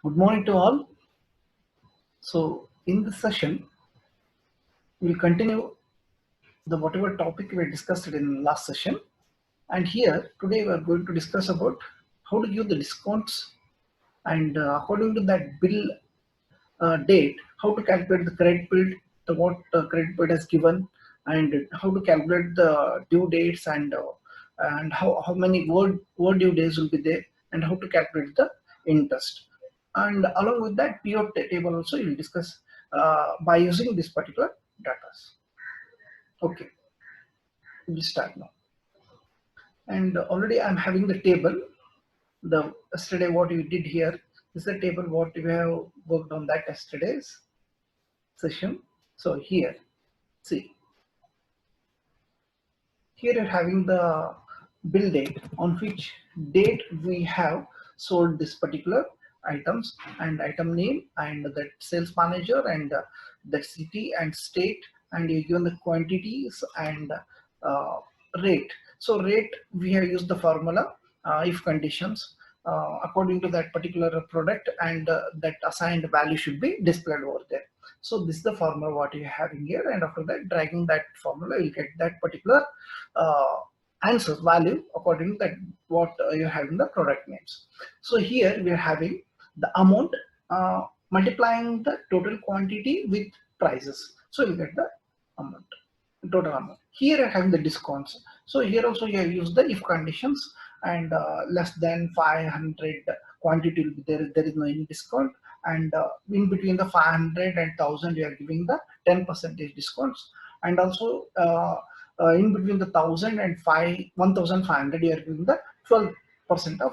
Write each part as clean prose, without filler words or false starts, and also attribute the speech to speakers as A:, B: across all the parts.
A: Good morning to all. So in this session, we'll continue the whatever topic we discussed in last session. And here today we are going to discuss about how to give the discounts and according to that bill date, how to calculate the credit period, what credit period has given, and how to calculate the due dates and how many word due days will be there, and how to calculate the interest. And along with that, PO table also you will discuss by using this particular data. Okay, we'll start now. And already I'm having the table. The yesterday what you did here is the table what we have worked on that yesterday's session. So here, see, here you're having the bill date on which date we have sold this particular items and item name and that sales manager and the city and state, and you given the quantities and uh, rate. So rate, we have used the formula if conditions according to that particular product, and that assigned value should be displayed over there. So this is the formula what you're having here, and after that dragging that formula you'll get that particular uh, answers value according to that what you have in the product names. So here we are having the amount multiplying the total quantity with prices. So you get the amount, total amount. Here you have the discounts. So here also you have used the if conditions, and less than 500 quantity will be there. There is no any discount, and in between the 500 and 1000 you are giving the 10% discounts, and also in between the 1000 and 1500 you are giving the 12% of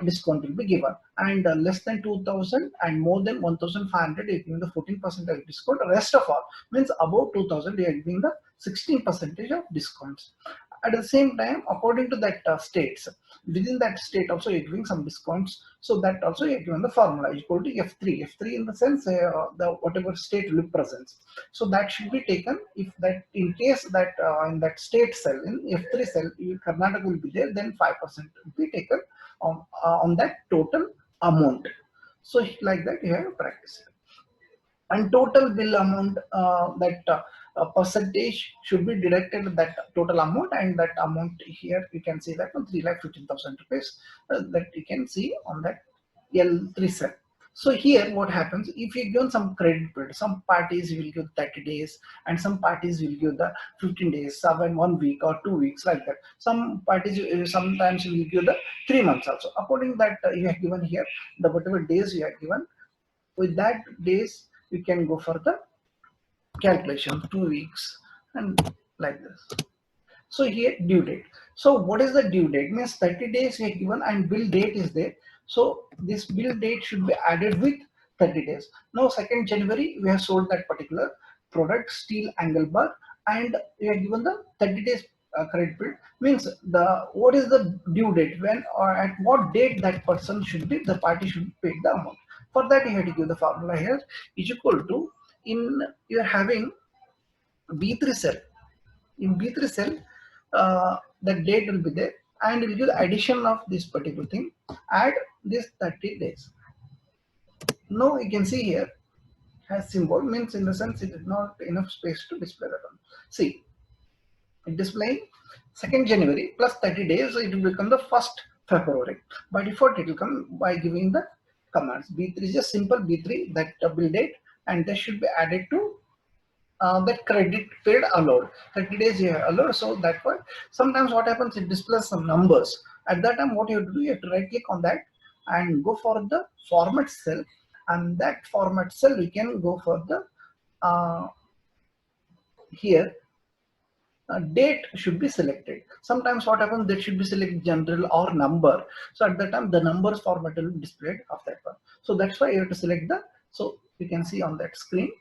A: discount will be given, and less than 2000 and more than 1500 you are giving the 14% of discount. Rest of all means above 2000 you are giving the 16% of discounts. At the same time, according to that states, within that state also you're giving some discounts. So that also you're given the formula equal to F3. F3 in the sense the whatever state represents. So that should be taken if that in case that in that state cell in F3 cell Karnataka will be there, then 5% will be taken on that total amount. So like that you have to practice. And total bill amount, that percentage should be deducted that total amount, and that amount here you can see that 3,15,000 rupees that you can see on that L3 cell. So here what happens, if you give some credit period, some parties will give 30 days and some parties will give the 15 days, 1 week or 2 weeks, like that. Some parties sometimes will give the 3 months also. According that you have given here the whatever days you have given, with that days you can go for the calculation 2 weeks and like this. So here due date. So what is the due date? Means 30 days we are given and bill date is there. So this bill date should be added with 30 days. Now 2nd January we have sold that particular product, steel angle bar, and we are given the 30 days credit period. Means the what is the due date, when or at what date that person should be, the party should pay the amount. For that you have to give the formula here is equal to, in you are having B3 cell. In B3 cell, the date will be there, and will give the addition of this particular thing. Add this 30 days. Now you can see here has symbol, means in the sense it is not enough space to display that one. See, it displaying 2nd January plus 30 days, so it will become the 1st February. By default, it will come by giving the commands. B3 is just simple B3, that bill date, and that should be added to that credit period allowed. 30 days you have allowed, so that one. Sometimes what happens, it displays some numbers. At that time, what you have to do, you have to right click on that and go for the format cell, and that format cell we can go for the here date should be selected. Sometimes what happens, that should be selected general or number. So at that time the numbers format will be displayed of that one. So that's why you have to select the, so you can see on that screen,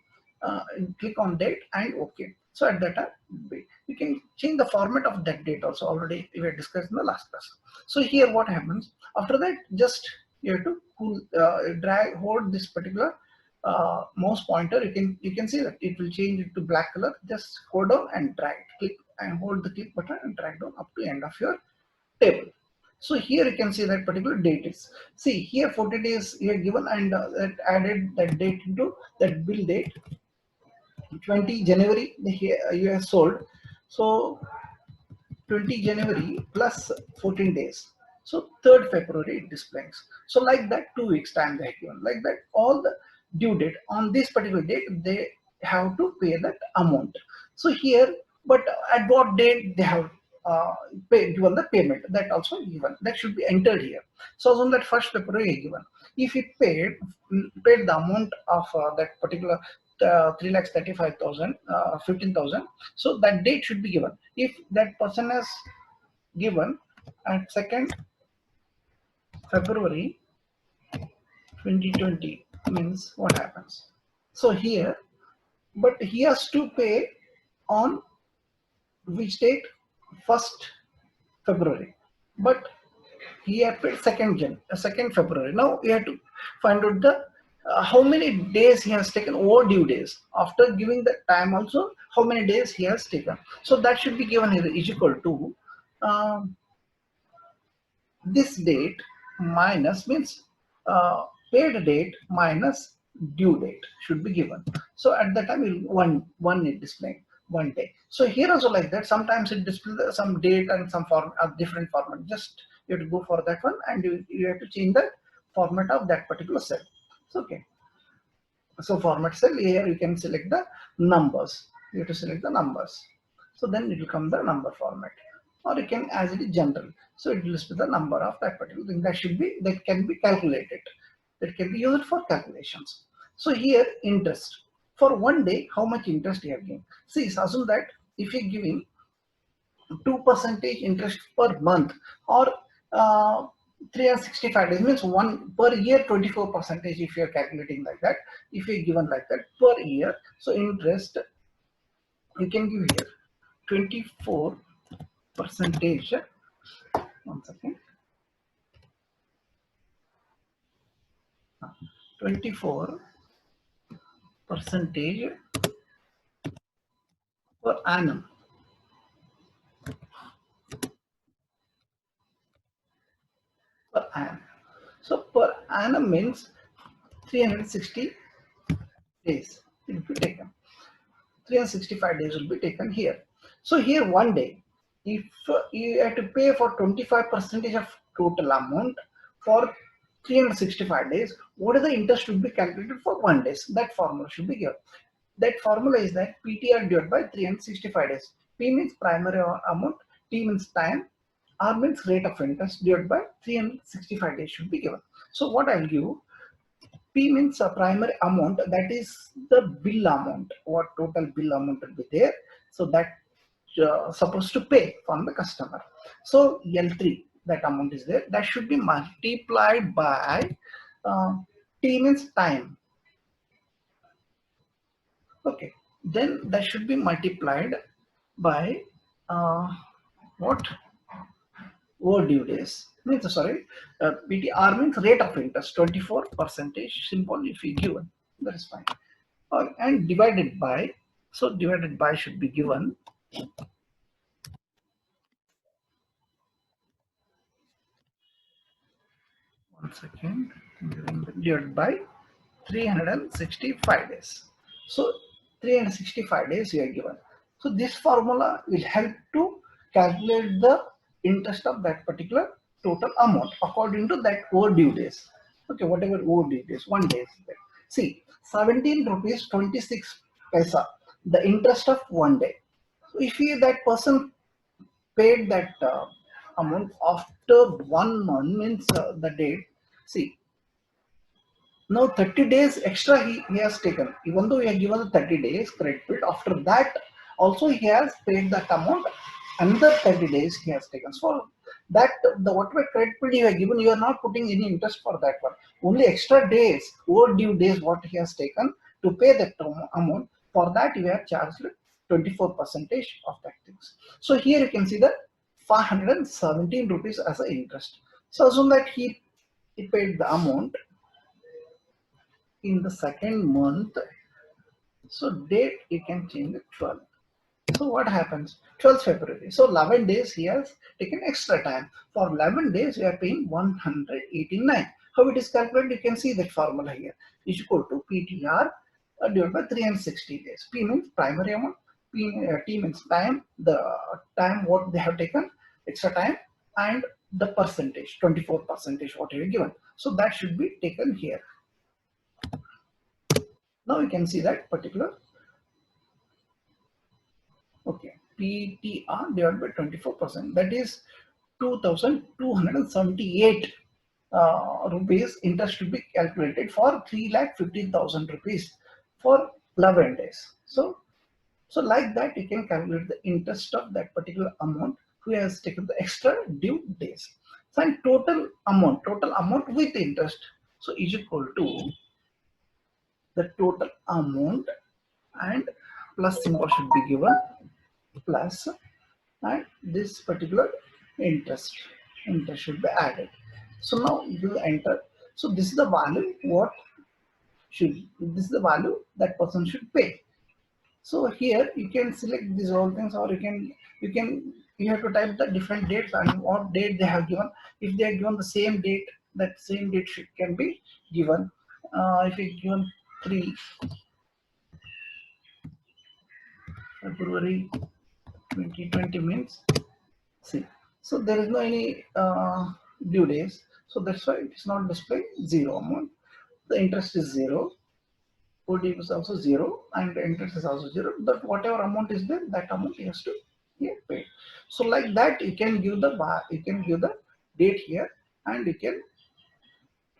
A: click on date and OK. So at that time you can change the format of that date also, already we had discussed in the last class. So here what happens, after that just you have to drag, hold this particular mouse pointer. You can see that it will change it to black color. Just go down and drag, click and hold the click button and drag down up to end of your table. So here you can see that particular date is, see here 40 days here given, and that added that date into that bill date. 20 January you have sold, so 20 January plus 14 days. So 3rd February it displays. So like that 2 weeks time they have given. Like that all the due date on this particular date they have to pay that amount. So here, but at what date they have given the payment, that also given. That should be entered here. So on that 1st February given. If he paid the amount of that particular 3,35,000, 15,000, so that date should be given. If that person has given at 2nd February 2020, means what happens? So here, but he has to pay on which date? 1st February. But he had paid 2nd February. Now we have to find out the how many days he has taken overdue days. After giving the time also, how many days he has taken. So that should be given here is equal to this date minus, means paid date minus due date should be given. So at that time one is displaying 1 day. So here also like that, sometimes it displays some date and some form different format. Just you have to go for that one, and you have to change the format of that particular cell. So, okay. So format cell, here you can select the numbers. You have to select the numbers. So then it will come the number format, or you can as it is general. So it will display the number of that particular thing that can be calculated. That can be used for calculations. So here interest for 1 day, how much interest you have given. See, assume that if you are giving 2% interest per month, or 365 days, means one per year 24%, if you are calculating like that, if you are given like that per year. So interest you can give here 24 percentage. One second. 24 percentage per annum. Per annum. So per annum means 360 days it will be taken. 365 days will be taken here. So here 1 day, if you have to pay for 25% of total amount for 365 days, what is the interest should be calculated for 1 day? That formula should be given. That formula is that PTR divided by 365 days. P means primary amount, T means time, R means rate of interest divided by 365 days should be given. So what I'll give, P means a primary amount, that is the bill amount, what total bill amount will be there. So that supposed to pay from the customer. So L3, that amount is there, that should be multiplied by T means time. Okay, then that should be multiplied by what? Overdue days. Means sorry, PTR means rate of interest, 24%. Simple if you given, that is fine. And divided by, so divided by should be given 1 second, divided by 365 days. So 365 days you are given. So this formula will help to calculate the interest of that particular total amount according to that overdue days. Okay, whatever overdue days, 1 day is there. See, 17 rupees 26 paisa, the interest of 1 day. So if that person paid that amount after 1 month, means the date. See, now 30 days extra he has taken. Even though he has given the 30 days credit period, after that also he has paid that amount. Another 30 days he has taken. So that the whatever credit period you have given, you are not putting any interest for that one. Only extra days, overdue days, what he has taken to pay that amount. For that you have charged 24% of that things. So here you can see that 517 rupees as an interest. So assume that he paid the amount in the second month. So date you can change the 12. So what happens? 12th February. So 11 days he has taken extra time. For 11 days we are paying 189. How it is calculated? You can see that formula here. Is equal to PTR divided by 360 days. P means primary amount. T means time. The time what they have taken extra time, and the percentage 24 percentage what you given. So that should be taken here. Now you can see that particular. Okay, PTR divided by 24%, that is 2,278 rupees interest to be calculated for 3,15,000 rupees for 11 days. So like that you can calculate the interest of that particular amount who has taken the extra due days. So and total amount with interest, so is equal to the total amount, and plus symbol should be given, plus, and this particular interest should be added. So now you enter. So this is the value what should, this is the value that person should pay. So here you can select these all things, or you have to type the different dates and what date they have given. If they have given the same date, that same date can be given. If you given 3 February 2020 means, see, so there is no any due days, so that's why it is not displaying zero amount. The interest is zero, OD is also zero, and the interest is also zero. But whatever amount is there, that amount has to get paid. So like that, you can give the date here, and you can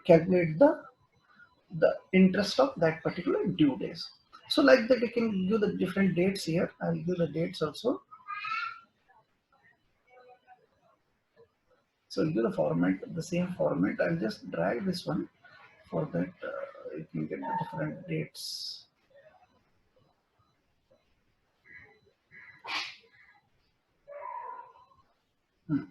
A: calculate the interest of that particular due days. So like that, you can give the different dates here. I'll give the dates also. So give the format, the same format. I'll just drag this one for that you can get the different dates. Hmm.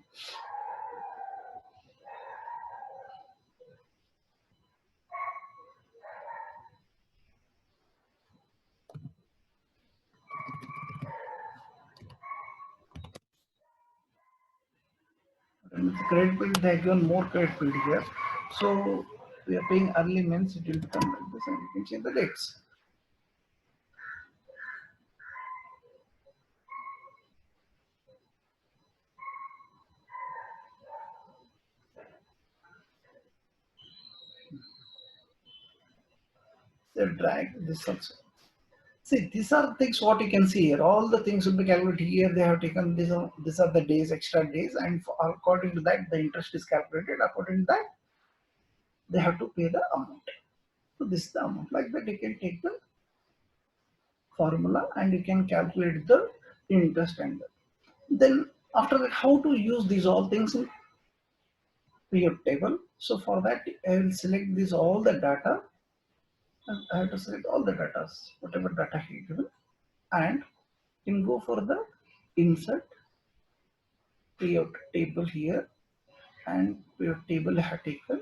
A: And with the credit bill, they have given more credit bill here. So we are paying early means it will become like this, and you can change the dates. So drag this also. See, these are things what you can see here. All the things will be calculated here. They have taken these are the days, extra days, and according to that, the interest is calculated. According to that, they have to pay the amount. So this is the amount. Like that, you can take the formula and you can calculate the interest, and then after that, how to use these all things in pivot table. So for that, I will select this all the data, and I have to select all the data, whatever data he given, and can go for the insert payout table here, and payout table I have taken.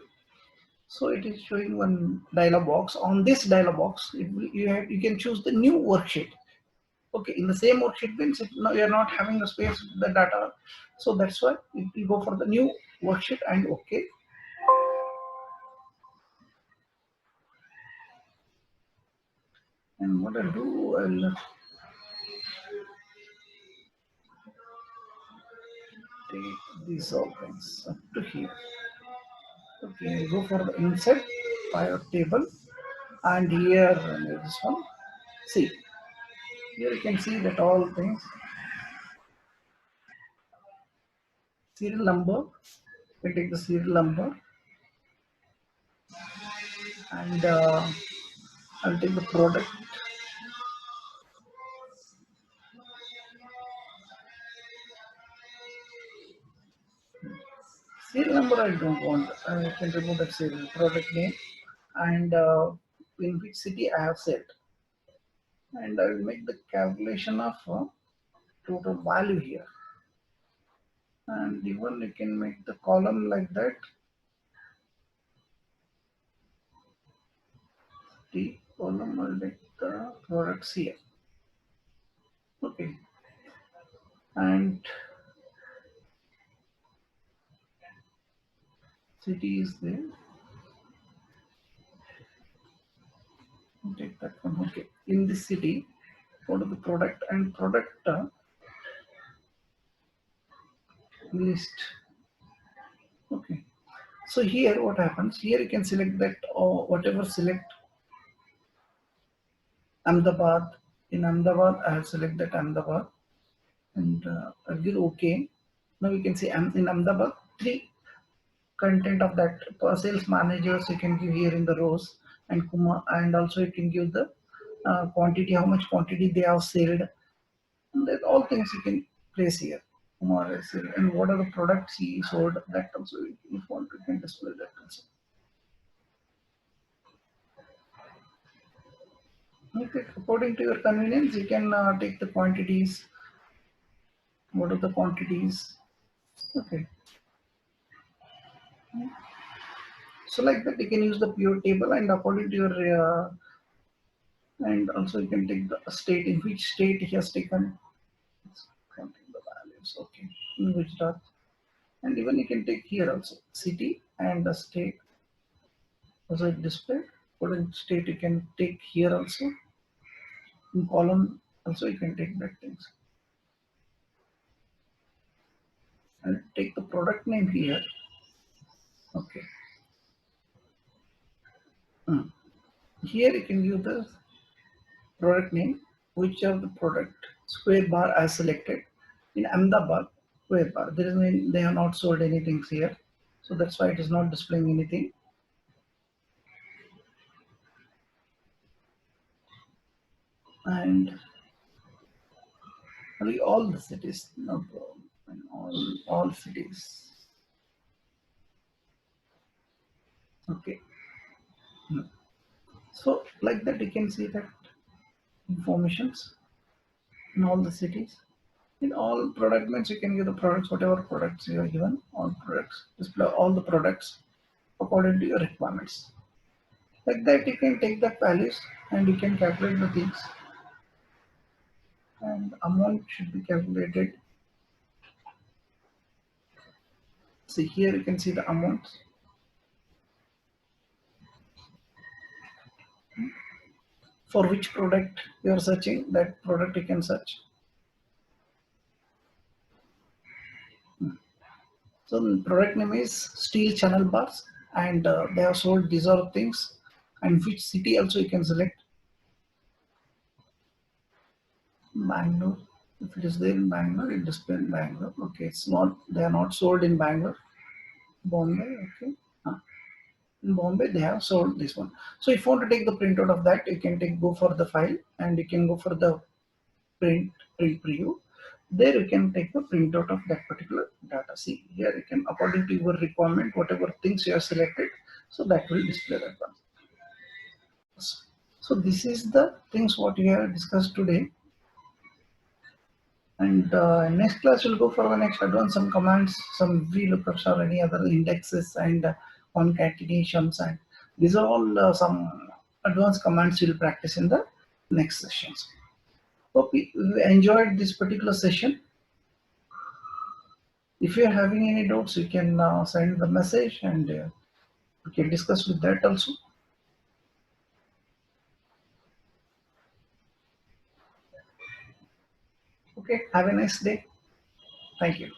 A: So it is showing one dialog box. On this dialog box, you can choose the new worksheet. Okay, in the same worksheet means no, you are not having the space the data, so that's why you go for the new worksheet and okay. And what I'll do, I'll take these all things up to here. Okay, go for the insert pivot table, and here this one. See, here you can see that all things, serial number. We take the serial number, and I'll take the product. Serial number I don't want. I can remove that serial product name, and in which city I have set, and I will make the calculation of total value here. And even you can make the column like that. The column will make the products here. Okay. and city is there. Take that one. Okay, in this city, go to the product and product list. Okay, so here what happens, here you can select that or whatever, select Ahmedabad. In Ahmedabad I have selected that Ahmedabad, and I'll give okay. Now you can see I'm in Ahmedabad, three content of that sales managers you can give here in the rows, and Kumar, and also you can give the quantity, how much quantity they have sold, and that all things you can place here. Kumar has sold, and what are the products he sold, that also if you want you can display that also. Okay, according to your convenience you can take the quantities, what are the quantities. Okay, so like that you can use the pure table, and according to your and also you can take the state, in which state he has taken. It's counting the values. Okay, in Gujarat, and even you can take here also city and the state also it displayed. According to state you can take here also, in column also you can take that things, and take the product name here. Okay. Hmm. Here you can use the product name, which are the product square bar as selected. In Ahmedabad square bar, there is no, they have not sold anything here, so that's why it is not displaying anything. And only all the cities, no problem. And all cities. Okay. Hmm. So like that you can see that informations in all the cities. In all product means you can give the products, whatever products you are given, all products, display all the products according to your requirements. Like that you can take the values and you can calculate the things, and amount should be calculated. See here you can see the amounts for which product you are searching, that product you can search. So the product name is steel channel bars, and they have sold these are things, and which city also you can select. Bangalore. If it is there in Bangalore, it display in Bangalore. Okay, it's not, they are not sold in Bangalore. Bombay, okay. In Bombay, they have sold this one. So if you want to take the printout of that, you can take go for the file, and you can go for the print preview. There you can take the printout of that particular data. See here you can, according to your requirement, whatever things you have selected, so that will display that one. So this is the things what we have discussed today. And next class we'll go for the next advanced some commands, some VLOOKUPs or any other indexes, and concatenations, and these are all some advanced commands we'll practice in the next sessions. Hope you enjoyed this particular session. If you're having any doubts, you can send the message, and we can discuss with that also. Okay, have a nice day. Thank you.